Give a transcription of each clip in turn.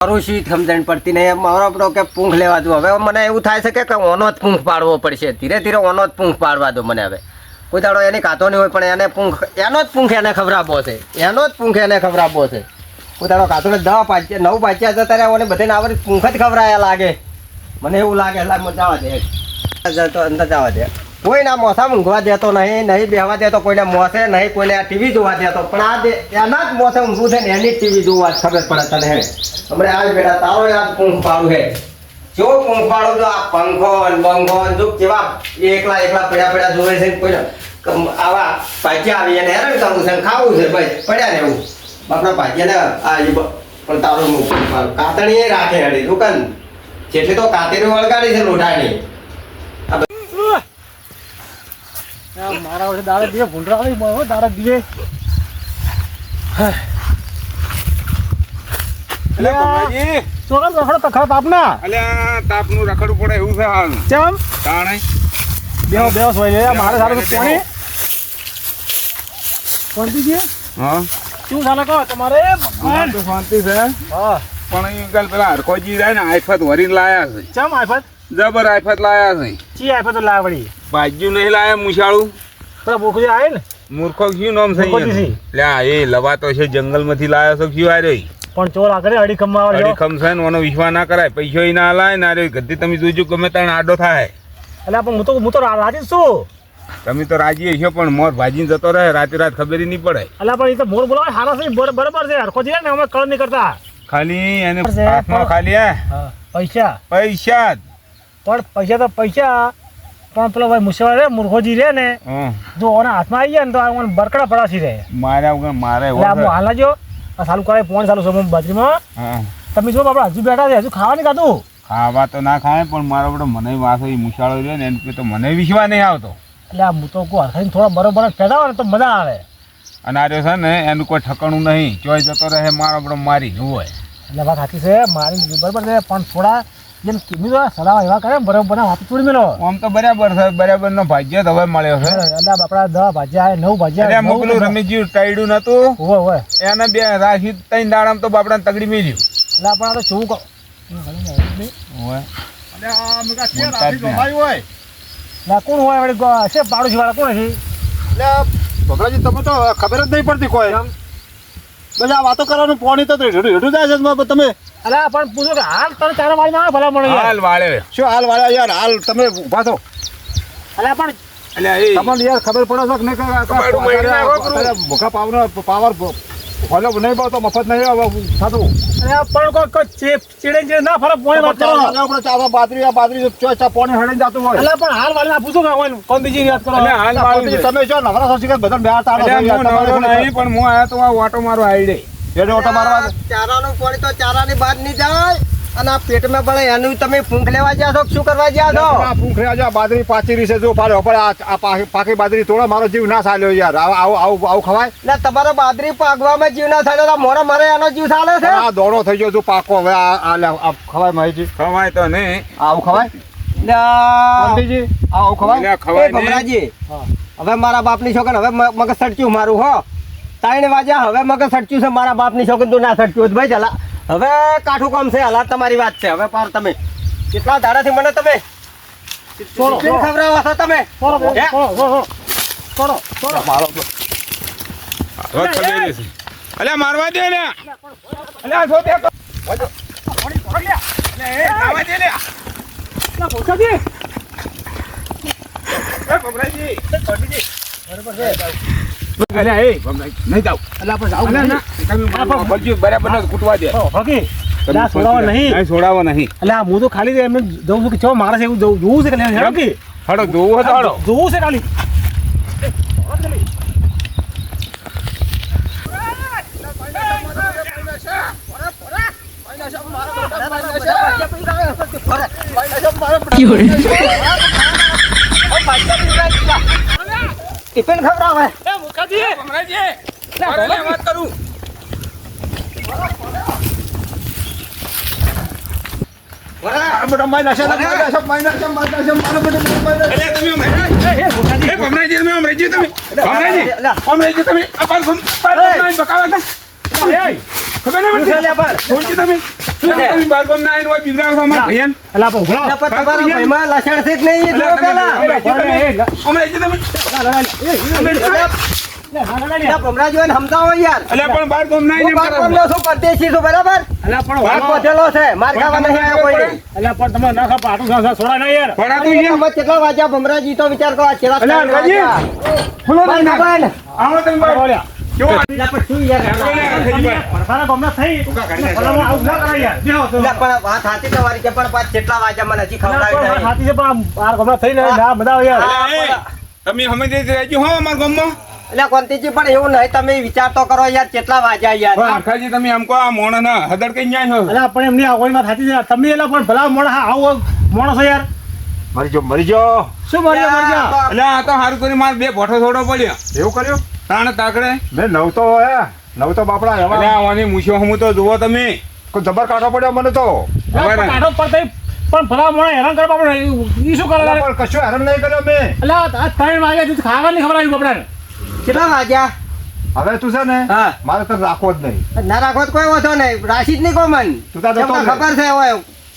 મારું શી સમજણ પડતી નહીં મારો આપણો કે પૂંખ લેવા દો હવે મને એવું થાય છે કે ઓનો જ પૂંખ પાડવો પડશે ધીરે ધીરે ઓનો જ પૂંખ પાડવા દો મને હવે કોઈ દાડો એની કાતો નહીં હોય પણ એને પૂંખ એનો જ પૂંખ એને ખવડાવવો છે એનો જ પૂંખ એને ખવડાવવો છે કોઈ દાડો કાતો ને 10 પાચ્યા 9 પાચ્યા જતા રહ્યા ઓને બધાને આવડે પૂંખ જ ખવડાયા લાગે મને એવું લાગે એટલે જવા દે તો અંદર જવા દે કોઈ ના મોસા ઊંઘવા દેતો નહીં બેહવા દેતો કોઈને મોસે નહીં કોઈને આ ટીવી જોવા દેતો પણ આ એના જ મોસે ઊંઘું છે ને એની ટીવી જોવા ખબર પડે તને હે હમણાં આજ બેટા તારો યાદ પૂંખ પાડું હે જો પૂંખ પાડું તો આ પંખો બંખો જો કેવા એકલા પડ્યા જોવે છે કોઈ આવા ભાજ્યા આવી એને હેરાન કરવું છે ખાવું છે ભાઈ પડ્યા ને એવું બાપડા ભાજ્યા ને આ પણ તારું કાતણી રાખે હડી દુકાન જેટલી તો કાતરી વળગાડી છે લોઢાની મારા વડે દાડે દીવે ભૂંડરા બહુ દાડે દીવે રખડો તો ખરા તાપના અલ્યા તાપનું રખડવું પડે એવું છે હાલ કેમ તાણે બેસ હોય લે મારે સારું પાણી શાંતિજી હા શું ચાલે કહો તમારે તો શાંતિ છે હા પણ એ ગલ પેલા હરકોજી જાય ને આફત વરીને લાયા છે ચમ આફત જબર આફત લાયા છે ચી આફત તો લાવડી ભાજ્યું નહીં લાયા મુશાળું પેલા બોકજી આવે ને મૂર્ખો શું નામ છે મૂર્ખોજી. લ્યા એ લવાતો છે જંગલમાંથી લાયો છો ક્યું આ રહી પણ ચોર આગળ અડીખમ માં આવે અડીખમ છે ને ઓનો વિશ્વાસ ના કરાય પૈસો ના લાય ના રે ગદ્દી તમે જોજો ગમે ત્યાં આડો થાય એટલે પણ હું તો રાજી છું તમે તો રાજી છો પણ મોર ભાજીને જતો રહે રાતે રાત ખબર નહીં પડે એટલે પણ એ તો મોર બોલાવે સારા છે બરાબર છે હરખો છે ને અમે કળ નહીં કરતા ખાલી એને છે, હાથમાં ખાલી હા પૈસા પૈસા જ. પણ પૈસા તો પૈસા પણ પેલો ભાઈ મુસવાડે મૂર્ખોજી રે ને હં. જો ઓના હાથમાં આવી જાય ને તો આ બરકડા પડાશી રહે માર્યા વગર મારે એટલે આ હું હાલ જો આ સાલું કરે પોણ ચાલુ છે બાજરીમાં હા તમે જો આપણે હજુ બેઠા છે હજુ ખાવા નહીં ખાધું ખાવા તો ના ખાય પણ મારો બધો મને વાસો એ મુશાળો રહ્યો ને એને તો મને વિશ્વાસ નહીં આવતો એટલે આ હું તો કોઈ હરખાઈને થોડા બરોબર પેદા હોય ને તો મજા આવે અને આ રહ્યો છે ને એનું કોઈ ઠકાણું નહીં ચોઈ જતો રહે મારો બધો મારી જવું હોય એટલે વાત સાચી છે મારી બરાબર છે પણ થોડા જેમ કીધું તો સલાહ એવા કરે બરાબર વાત તોડી મેલો આમ તો બરાબર છે બરાબર નો ભાગ્ય તો હવે મળ્યો છે એટલે આપણા 10 ભાજ્યા 9 ભાજ્યા એટલે મોકલું રમીજી ટાઈડું નતું હોય હોય એને બે રાશી 3 દાડામાં તો બાપડાને તગડી મેલ્યું એટલે આપણે તો જોવું કહો હોય કોણ હોય વળી છે પાડોશી વાળા કોણ છે ભગરાજી તમે તો ખબર જ નહીં પડતી કોઈ બધા વાતો કરવાનું પાણી તો હેઠું જાય છે તમે અલા પણ પૂછો કે હાલ તને તારા વાળીમાં આવે ભલા મળે હાલ વાળે શું હાલ વાળા યાર હાલ તમે ઊભા થો અલા પણ એટલે એ તમને યાર ખબર પડે છે કે નહીં ભૂખા પાવર ફોલો નહીં પાવતો મફત નહીં થતું અરે પણ કોઈ ચીડે ના ફરક પોણી વાત કરો આપણે ચાવા બાજરી ચોચા પાણી હળી જતું હોય અલા પણ હાલ વાળીમાં પૂછો કે હોય કોણ બીજી વાત કરો એટલે હાલ વાળું છે. તમે જો નવરા સોચી બધા બે એટલે હું નવરો નહીં પણ હું આયા તો આ ઓટો મારો આઈડે એટલે ઓટો મારવા ચારાનું પાણી તો ચારાની બહાર નહીં જાય અને આ પેટમાં પડે એનું તમે ફૂંક લેવા ગયા છો શું કરવા ગયા છો ફૂંખરે આજે બાજરી પાછી રહી છે જો પાડ્યો પણ આ પાકી બાજરી તોડે મારો જીવ ના ચાલ્યો યાર આવું ખવાય એટલે તમારો બાદરી પાકવામાં જીવ ના થાય તો મોરા મારે એનો જીવ ચાલે છે આ દોડો થઈ ગયો જો પાકો હવે આ ખવાય માહિતી ખવાય તો નહીં આવું ખવાય પંડિતજી આવું ખવાય એટલે ખવાય નહીં ભમરાજી હવે મારા બાપની છોકર હવે મગજ સટક્યું મારું હો 3 વાગ્યા હવે મગજ સટક્યું છે મારા બાપની છોકર તું ના સટક્યું ભાઈ ચલા હવે કાઠું કામ છે હાલા તમારી વાત છે હવે પાર તમે કેટલા દાડાથી મને તમે ખવડાવો છો તમે મારો હવે ખબર છે અલ્યા મારવા દે ને અલ્યા જો તે લાવા દે ને અલ્યા એ નહીં જાવ બરાબર ના કૂટવા દે છોડાવો નહીં છોડાવો નહીં એટલે હું તો ખાલી એમને જઉં છું કે ચો મારે એવું જોવું છે કે નહીં હેડો કે હડો જોવું હતો હડો જોવું છે ખાલી ટિફિન ખવડાવે વાત કરું ખબર નહીં શું છે લે પડતી? પણ? શું છે તમે? શું છે? તમે બાર ગામના આવીને હોય બિગડાવો છો અમારા ભૈયાને? એટલે આપણે ઉભરો. લે પણ તમારા ભાઈમાં લસણ છે કે નહીં એ અલ્યા, જુઓ પહેલા. તમે- અમે એટલે તમે- લે ભમરા જોઈને સમજાવો યાર. અલ્યા, પણ બાર ગામના હું આવીને બાર એમ કરો છો. ગામનો છું, પરદેશી છું, બરાબર? અલ્યા પણ બાર ઉભરો. પહોંચેલો છે, માર ખાવા નહીં આવ્યો કોઈ નહીં. અલ્યા પણ તમે ના ખાવ પાટું છોડા ના યાર. ભડાતું છે? તમે કેટલા વાગ્યા ભમરાજી તો વિચાર કરો, આ છેલ્લા અલ્યા, ત્રણ અંકલજી. વાગ્યા. ખુલ્લો ભાઈ, નહીં ભાઈ, નાખ. આવો તમે બાર. બોલ્યા. કેવો? લે પણ શું યાર? પરસાના ગામના થઈ એટલે ભલામણ આવું ના કરાય યાર. બેહો તો. લે પણ વાત સાચી તમારી છે, પણ પાછા કેટલા વાગ્યા મને હજી ના, ખવડાવી પણ નહીં. સાચી છે પણ આમ બાર ગામના થઈને ના બધા આવે યાર. અલ્યા, એ, તમે સમજી રહેજો હો અમારા ગામમાં. એટલે કોંતીજી પણ એવું નહીં, તમે વિચાર તો કરો યાર, કેટલા વાગ્યા યાર. પણ આખાજી તમે આમ કહો આ મોણના હદડ કઈ ન્યાય છો? અલ્યા પણ એમની આગળની વાત સાચી છે. તમે એટલે પણ ભલા મોણા આવો મોણસ યાર. મરી જાઓ શું મરજા મરજા. અલ્યા, આ તો સારું કરી મારે બે ભોઠો થોડો પડ્યો એવું કર્યું તાણે તાકડે. મેં નવ તો બાપડા એવા અલ્યા, આવાની મૂછો હમું તો જુઓ તમે. કોઈ જબર કાઢો પડ્યો મને તો ખબર ને? કાઢો પડતા પણ ભલા મોણા હેરાન કરવા આપણે ઈ શું કરે પણ કશું હેરાન નહીં કર્યો મેં અલ્યા આ 3 વાગ્યા સુધી ખાવા નહીં ખબર આવી બપડાને. કેટલા વાગ્યા? હવે તું છે ને હા. મારે તને રાખવો જ નહીં ના રાખો તો કોઈ વાંધો નહીં, રાશી જ નહીં કોમન. તું તાર જતો તમને રહે. ખબર છે હવે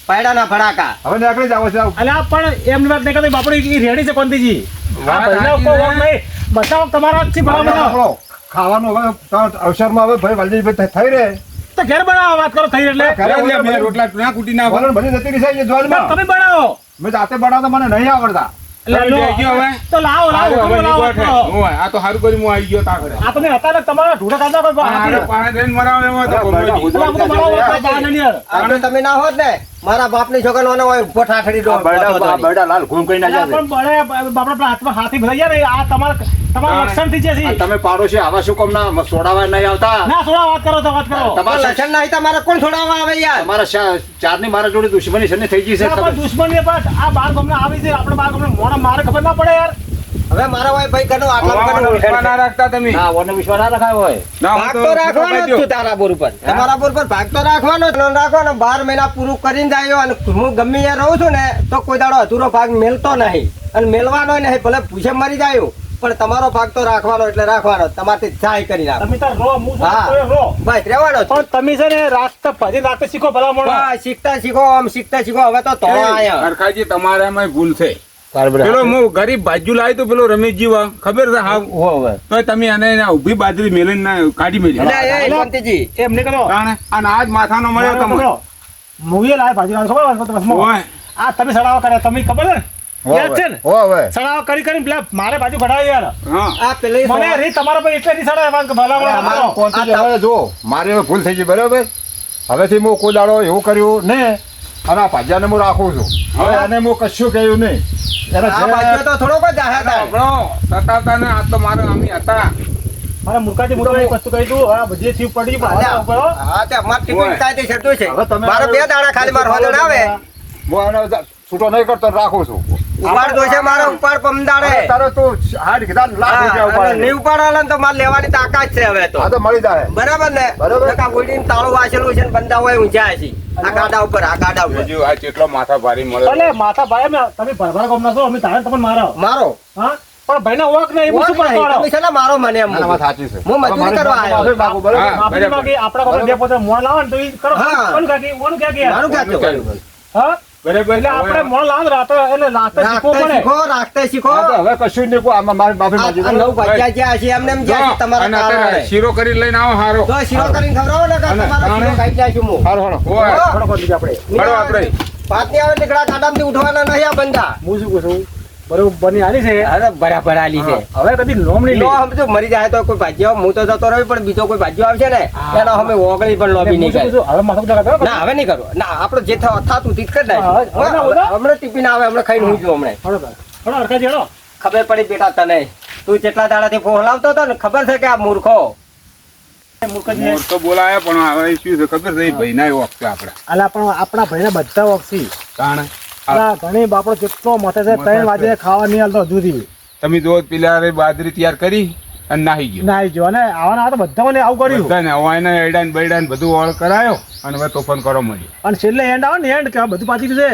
પાયડાના ફડાકા. હવે નીકળી જાવ છે અલ્યા પણ એમની વાત નહીં કરતી બાપડે ઈ રેડી છે કોંતીજી. આ વાત ભઈના સાચી કોઈ છે. વાંક નહીં. બધા તમારા જ છે ભલા મોણા. આપણો ખાવાનું હવે તારા અવસરમાં હવે ભાઈ વાલજીભાઈ થઈ રહે તો ઘેર બનાવો વાત કરો થઈ એટલે. ઘરે અલ્યા, બે રોટલા ના કૂટી નાખો. બોલો બધી જતી રહી છે જ્વાજમાં તમે બનાવો. મેં જાતે બનાવતા મને નહીં આવડતા તમે એટલે લો. બેસજો હવે. તો લાવો લાવો હવે તમે લાવો વાત નીકળો કરો. છે. હોય, આ તો સારું કરી હું આવી ગયો તાકડે. આ તમે હતા ને તમારા ઢૂંઢા ખાધા કોઈ હારે હાથી. પાસે જઈને મરાવે એમાં તો અલ્યા, ગમે નહીં. એટલે આ બધું બનાવો વાત બહાર નહીં યાર. આ તો તમે ના હોત ને, મારા બાપની છોકરાનો હોય ઉભો ઠાઠડી દો. બરડા લાલ ઘૂમ કઈ ના અલ્યા જાય પણ બળે બાપડા પેલા હાથમાં હાથી ભરાઈ ગયા ને આ તમારા લક્ષણ થઈ જશે. તમે પાડો છે આવા શું કામ ના છોડાવા નહીં આવતા ના થોડા વાત કરો તો વાત કરો. તમારા લક્ષણ નહીં તમારે કોણ છોડાવવા આવે યાર? તમારા ચારની મારા જોડે દુશ્મની છે ને થઈ ગઈ છે ના, પણ દુશ્મની પણ આ બાર ગામના આવી છે આપણે બાર ગામના મોણા મારે ખબર ના પડે યાર. હવે મારા હોય ભાઈ કનો આટલા આવાનો કનો વિશ્વાસ ના રાખતા તમે. ના ઓને વિશ્વાસ ના રખાય હોય ના, હું ભાગ તો રાખવાનો જ છું તારા બોર ઉપર. તમારા બોર પર ભાગ તો રાખવાનો જ. લોન રાખવાનો 12 મહિના પૂરું કરીને જાય અને હું ગમે ત્યાં રહું છું ને તો કોઈ દાડો અધૂરો ભાગ મેલતો નહીં અને મેલવાનો નહીં, ભલે પૂછે મરી જાય પણ તમારો ભાગ તો રાખવાનો એટલે રાખવાનો. તમારથી સહાય કરી નાખો. તમે તાર રો હું છું, હા. તોય રો. બસ રહેવાનો જ. પણ તમે છે ને રાખતા પછી રાખતા શીખો ભલા મોણા. બસ શીખતા શીખો, આમ શીખતા શીખો. હવે તો ધોળા આયા. સરખાજી તમારે એમાં ભૂલ છે. પેલો હું ગરીબ બાજુ લાવી તો પેલો રમેશજી વા ખબર છે હા તો તમે એને ઉભી બાજરી મેલીને કાઢી મેલી. એટલે એ શાંતિજી, એમ નહીં કરો. તાણે અને આજ માથાનો મળ્યો તમને. મૂવીએ લાવે ભાજી ખબર હોય તો બસમાં. ઓય, આ તમે સડાવા કર્યા તમે ખબર છે ને? યાદ છે ને હવે સડાવા કરી કરીને પેલા મારે બાજુ કઢાવી યાર. હા. આ પેલી મને રી તમારા પર એટલે નહીં સડાવે કે ભલા મોણા અમારો કરો. હવે જો મારી હવે ભૂલ થઈ ગઈ બરાબર હવેથી હું કોઈ દાડો એવું કર્યું ને અને આ ભાજ્યાને હું રાખું છું હવે એને હું કશું કહ્યું નહીં એને આ જે- બાજુ તો થોડો કોઈ જાહેર થાય. આપણો સતાવતા ને આ તો મારે અમે હતા. મારા મુરકાજી મુરકા એક વસ્તુ કહી દઉં આ બધી થયું પડી પણ અલ્યા, હાથ ઉપર હો. હા તે અમાર ટિફિન કાયદેસર જોઈ છે. હવે તમે- મારો 2 દાડા ખાલી મારો હોદણ આવે હું આને છૂટો નહીં કરતો રાખું છું ઉપાડ જોશે મારો ઉપાડ પમદાડે. હવે તારો તું હાડ કીધા ને લાખ રૂપિયા હા, અને ઉપાડે. નહીં ઉપાડવાના ને તો મારે લેવાની તાકાત છે હવે તો. હા તો મળી જાય બરાબર ને? બરાબર. નકા ઉડીને તાળું વાંચેલું છે ને બંદા હોય ઊંચા છે. આ ગાડા ઉપર, આ ગાડા ઉપર. બીજું આ કેટલો માથા ભારી મળે. એટલે માથા ભાઈ અમે તમે ભરભરા ગામના છો અમે તારે તમને મારો મારો હા પણ ભાઈના ઓળખ નહીં એવું શું ઓળખ નહીં. કરતો તમે છે ને મારો મને એમ. આ વાત સાચી છે હું મજૂરી હવે મારે કરવા આવ્યો. માફી માંગુ, બરાબર? હા. માફી માંગી આપણા ગામમાં જે પોતે મોણ લાવે ને તો ઈ કરો હા. કોણ કાકી ઓનું ક્યાં ગયા મારું ક્યાં કહેવાય? હા બરાબર. એટલે આપણે મોણ લાવે ને રાતે એટલે રાતે શીખવું રાખતે પડે શીખો, રાખતે શીખો. હા તો હવે કશું નહીં કહું, આમાં મારી માફી આ માંગી આ 9 વાગ્યા જ્યાં છે એમને એમ જ્યાં છે તમારા અને અત્યારે કારણે. શીરો કરી લઈને આવો હારો. તો શીરો કરીને ખવડાવો ને કાં અને તમારો શીરો તાણે- ખાઈ જાશું હું. હારું, હારું. ઓય, હા. થોડો કરી આપણે હળો આપણે. પાતની આવે નીકળા કાડામાંથી ઉઠવાના નહીં આ બંદા. હું શું કહું છું બરોબર બની આલી છે અરે બરાબર આલી છે. હવે કદી નોમ નહીં લો લે સમજો મરી જાય તો કોઈ ભાજ્યો હું તો જતો રહ્યો પણ બીજો કોઈ ભાજ્યો આવશે ને એનો અમે ઓગળી પણ લોબી નહીં કરે. હવે માથું જગા ના હવે નહીં કરું. ના આપણો જે થાતું તે જ કરી હા, હવે ના નાખીશું. બોલો. હમણાં ટિફિન આવે હમણાં ખાઈને હું છું હમણાં. થોડો અડકાજી હેડો ખબર પડી બેટા તને તું જેટલા દાડાથી ફોહલાવતો હતો ને ખબર છે કે આ મૂર્ખો. મુરકાજી મોર તો બોલાયા પણ હવે શું છે ખબર છે એ ભાઈના એ વખતે આપણે અલા પણ આપણા ભાઈને બધા ઓક્ષી તાણે અલા ઘણી બાપડો કેટલો મથે છે 3 વાગે ખાવા નહીં હાલતો હજુથી તમે જો પેલા રે બાજરી તૈયાર કરી અને નાહી ગયો ના જો અને આવાના આ તો બધાને આવું કર્યું બધાને હવાઈને એડાને બૈડાને બધું ઓળ કરાયો અને હવે તોફાન કરો મળ્યો. અને છેલ્લે એન્ડ આવે ને એન્ડ કે આ બધું પાછી છે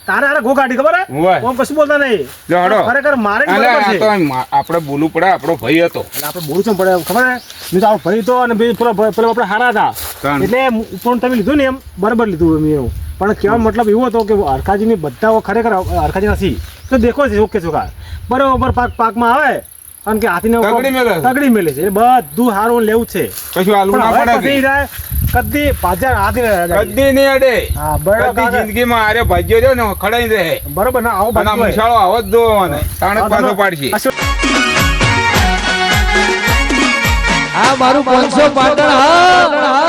તારે આરે ઘો કાઢી ખબર હે હોય. ઓમ કશું બોલતા નહીં લો હડો. ખરેખર મારે જ અલે બરાબર આ છે તો આપણે બોલવું પડે, આપણો ભાઈ હતો. એટલે આપણે બોલું છું પડે ખબર હે મેં તો આપણો ભાઈ તો અને પેલો આપણે હારા હતા કારણ. એટલે પણ તમે લીધું ને એમ બરાબર લીધું મેં એવું પણ કહેવાનો મતલબ એવો હતો કે હરખાજીની બધા ખરેખર હરખાજી નથી તો દેખો છે ઓકે ચોખા બરોબર પાકમાં આવે અને કે હાથીને તગડી મેલે છે. તગડી મેલે છે એટલે બધું સારું લેવું છે કશું હાલવું ના પણ હવે પડે પછી કે? જાય કદી પાછળ હાથી કદી નહીં અડે. હા બરાબર કદી જિંદગીમાં આરે ભાગ્યો રહ્યો ને ખડાઈ રહે. બરોબર ના આવો અને આ બાજુ મસાળો આવો જ જોવાનો. તાણે જ પાછો પાડશે. આ મારું 500 પાટણ હા